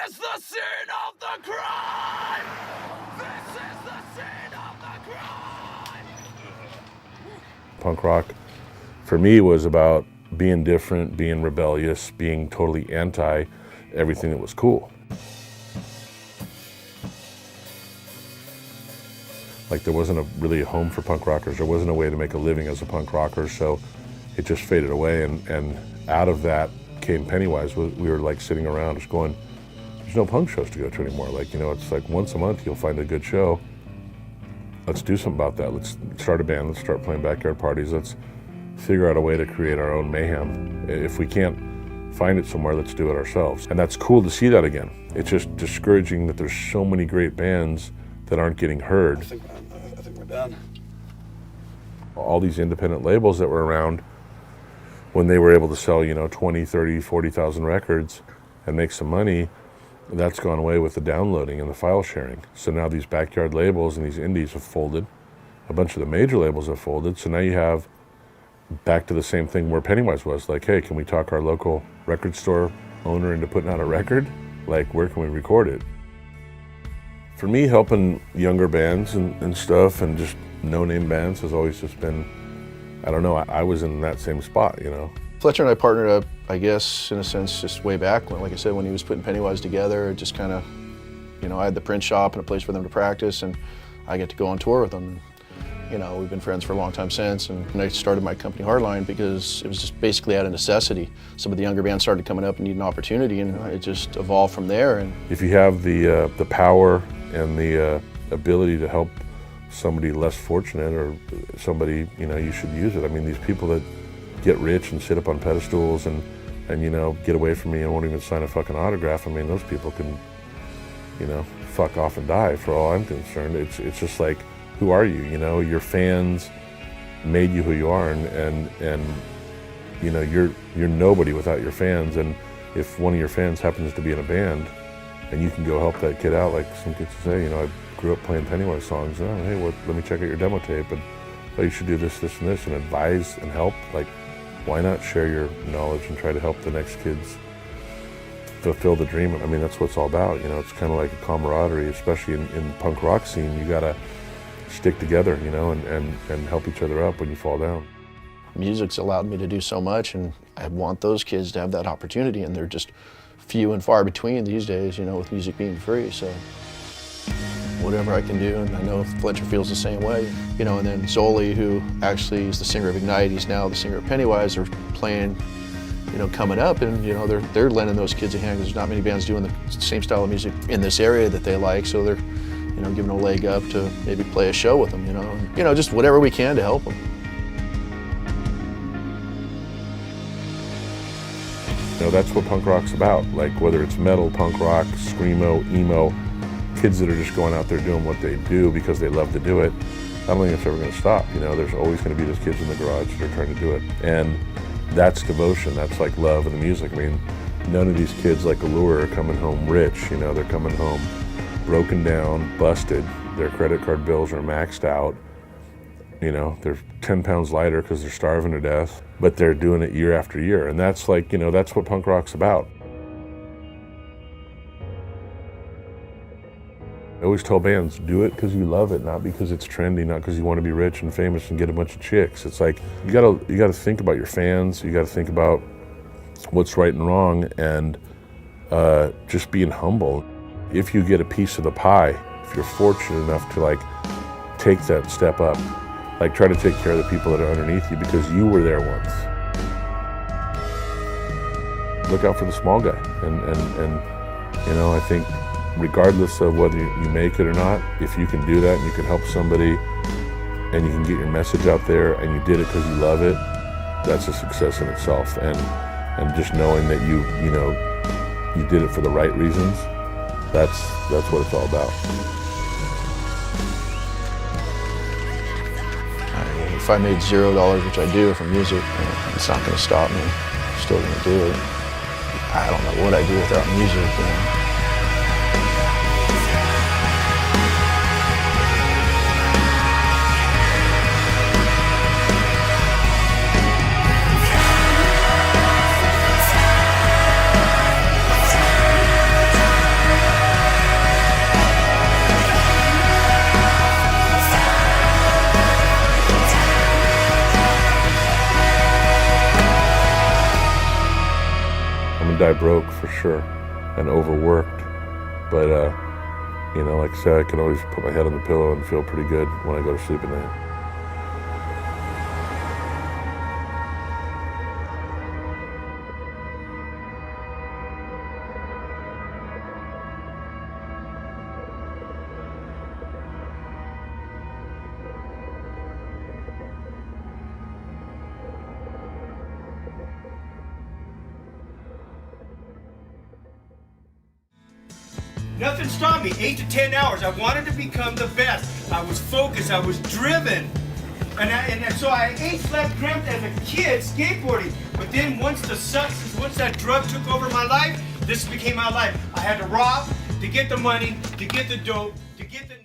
is the scene of the crime! This is the scene of the crime! Punk rock, for me, was about being different, being rebellious, being totally anti everything that was cool. Like, there wasn't really a home for punk rockers. There wasn't a way to make a living as a punk rocker, so it just faded away. And out of that came Pennywise. We were like sitting around just going, there's no punk shows to go to anymore. Like, you know, it's like once a month you'll find a good show. Let's do something about that. Let's start a band. Let's start playing backyard parties. Let's figure out a way to create our own mayhem. If we can't find it somewhere, let's do it ourselves. And that's cool to see that again. It's just discouraging that there's so many great bands that aren't getting heard. I think we're done. All these independent labels that were around, when they were able to sell, you know, 20, 30, 40,000 records and make some money, that's gone away with the downloading and the file sharing. So now these backyard labels and these indies have folded. A bunch of the major labels have folded. So now you have back to the same thing where Pennywise was. Like, hey, can we talk our local record store owner into putting out a record? Like, where can we record it? For me, helping younger bands and stuff and just no-name bands has always just been, I don't know, I was in that same spot, you know. Fletcher and I partnered up, I guess, in a sense, just way back when, like I said, when he was putting Pennywise together, it just kind of, you know, I had the print shop and a place for them to practice, and I get to go on tour with them. You know, we've been friends for a long time since, and I started my company Hardline because it was just basically out of necessity. Some of the younger bands started coming up and needed an opportunity, and it just evolved from there. And if you have the power and the ability to help somebody less fortunate or somebody, you know, you should use it. I mean, these people that get rich and sit up on pedestals and you know, get away from me and won't even sign a fucking autograph, I mean, those people can, you know, fuck off and die for all I'm concerned. It's just like, who are you? You know, your fans made you who you are, and you know, you're nobody without your fans. And if one of your fans happens to be in a band and you can go help that kid out, like some kids say, you know, I grew up playing Pennywise songs. Oh, hey, let me check out your demo tape, and oh, you should do this, this, and this, and advise and help. Like, why not share your knowledge and try to help the next kids fulfill the dream? I mean, that's what it's all about. You know, it's kind of like a camaraderie, especially in the punk rock scene. You gotta stick together, you know, and help each other up when you fall down. Music's allowed me to do so much, and I want those kids to have that opportunity, and they're just few and far between these days, you know, with music being free. So whatever I can do, and I know Fletcher feels the same way, you know. And then Zoli, who actually is the singer of Ignite, he's now the singer of Pennywise, are playing, you know, coming up, and you know, they're lending those kids a hand because there's not many bands doing the same style of music in this area that they like, so they're, you know, giving a leg up to maybe play a show with them, you know. And, you know, just whatever we can to help them. You know, that's what punk rock's about. Like, whether it's metal, punk rock, screamo, emo, kids that are just going out there doing what they do because they love to do it, I don't think it's ever going to stop. You know, there's always going to be those kids in the garage that are trying to do it. And that's devotion. That's like love of the music. I mean, none of these kids like Allura are coming home rich. You know, they're coming home broken down, busted. Their credit card bills are maxed out. You know, they're 10 pounds lighter because they're starving to death, but they're doing it year after year. And that's like, you know, that's what punk rock's about. I always tell bands, do it because you love it, not because it's trendy, not because you want to be rich and famous and get a bunch of chicks. It's like, you gotta think about your fans, you gotta think about what's right and wrong, and just being humble. If you get a piece of the pie, if you're fortunate enough to like take that step up, like try to take care of the people that are underneath you because you were there once. Look out for the small guy, and you know, I think regardless of whether you make it or not, if you can do that and you can help somebody and you can get your message out there and you did it because you love it, that's a success in itself. And just knowing that you did it for the right reasons, that's what it's all about. If I made $0, which I do from music, you know, it's not going to stop me. I'm still going to do it. I don't know what I do without music, you know. die broke for sure, and overworked. But you know, like I said, I can always put my head on the pillow and feel pretty good when I go to sleep at night. Nothing stopped me, 8 to 10 hours. I wanted to become the best. I was focused, I was driven. And so I ate, slept, dreamt as a kid skateboarding. But then once the substance, once that drug took over my life, this became my life. I had to rob to get the money, to get the dope, to get the